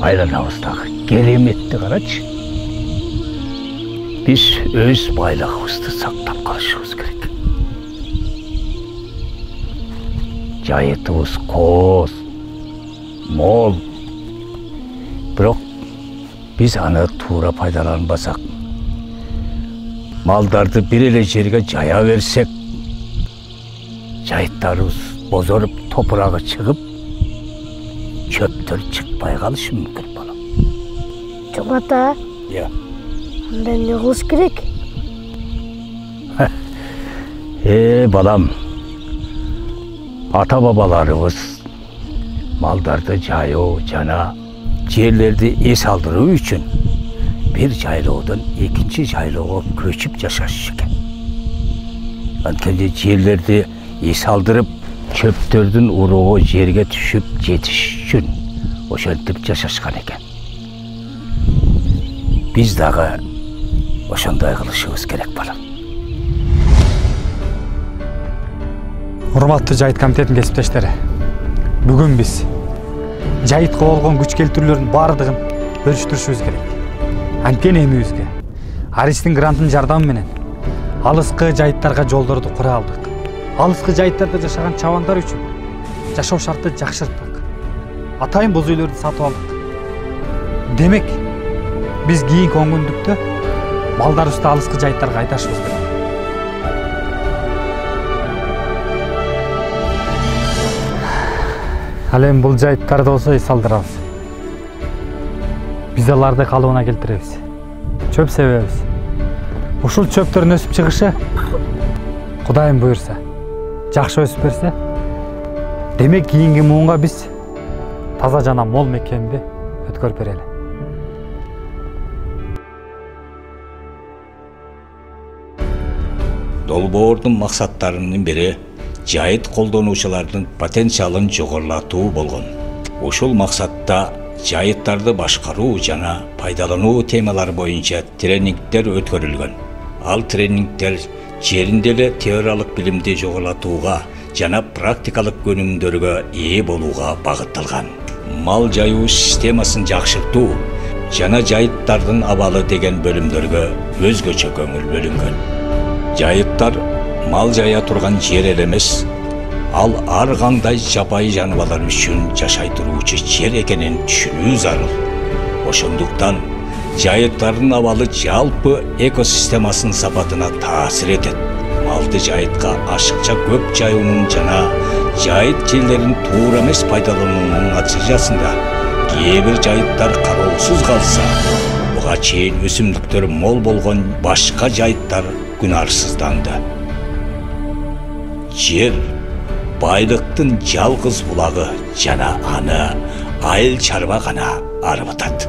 айланабыздагы кереметти карачы. Биз өз байлыгыбызды сактап калышыбыз керек. Жайытыбыз кооз, мол. Бирок биз аны туура пайдаланбасак, малдарды бир эле жерге жая берсек, жайыттарыбыз бозоруп, топурагы чыгып, чөптөр чыкпай калышы мүмкүн балам. Жок ата. Анда эмне кылыш керек? Балам, ата-бабаларыбыз малдарды жайоо жана жерлерди эс алдыруу үчүн бир жайлоодон экинчи жайлоого көчүп жашашчу экен. Анткени жерлерди эс алдырып, чөптөрдүн уругу жерге түшүп жетиш үчүн ошентип жашашкан экен. Биз дагы ошондой кылышыбыз керек балам. Урматтуу Жайыт комитетинин кесиптештери, бүгүн биз жайытка болгон күч келтирүүлөрдүн баардыгын бөлүштүрүшүбүз керек. Анткени эмибизге Аристин грантынын жардамы менен алыскы жайыттарга жолдорду кура алдык. Алыскы жайыттарда жашаган чабандар үчүн жашоо шарты жакшырттык. Атайын боз үйлөрдү сатып алдык. Демек, биз кийинки оңгүндүктө малдарыбызды алыскы жайыттарга айдашыбыз керек. Ал эми бул жайыттарды болсо эс алдырабыз. Биз аларды калыбына келтиребиз. Чөп себебиз. Ушул чөптөрдүн өсүп чыгышы Кудайым буйрса, жакшы өсүп берсе, демек кийинки муунга биз таза жана мол мекенди өткөрүп берели. Долбоордун максаттарынын бири жайыт колдонуучулардын потенциалын жогорулатуу болгон. Ушул максатта жайыттарды башкаруу жана пайдалануу темалары боюнча тренингдер өткөрүлгөн. Ал тренингдер жеринде эле теориялык билимди жогорулатууга жана практикалык өнүмдөргө ээ болууга багытталган. Мал жайуу системасын жакшыртуу жана жайыттардын абалы деген бөлүмдөргө өзгөчө көңүл бөлүнгөн. Жайыттар мал жая турган жер эле эмес, ал ар кандай жапайы жаныбарлар үчүн жашай туруучу жер экенин түшүнүү зарыл. Ошондуктан жайыттардын абалы жалпы экосистемасынын сапатына таасир этет. Малды жайытка ашыкча көп жаюунун жана жайыт жерлерин туура эмес пайдалануунун натыйжасында кээ бир жайыттар кароосуз калса, буга чейин өсүмдүктөр мол болгон башка жайыттар күнарсызданды. Жер байлыктын жалгыз булагы жана аны айыл чарба гана арбытат.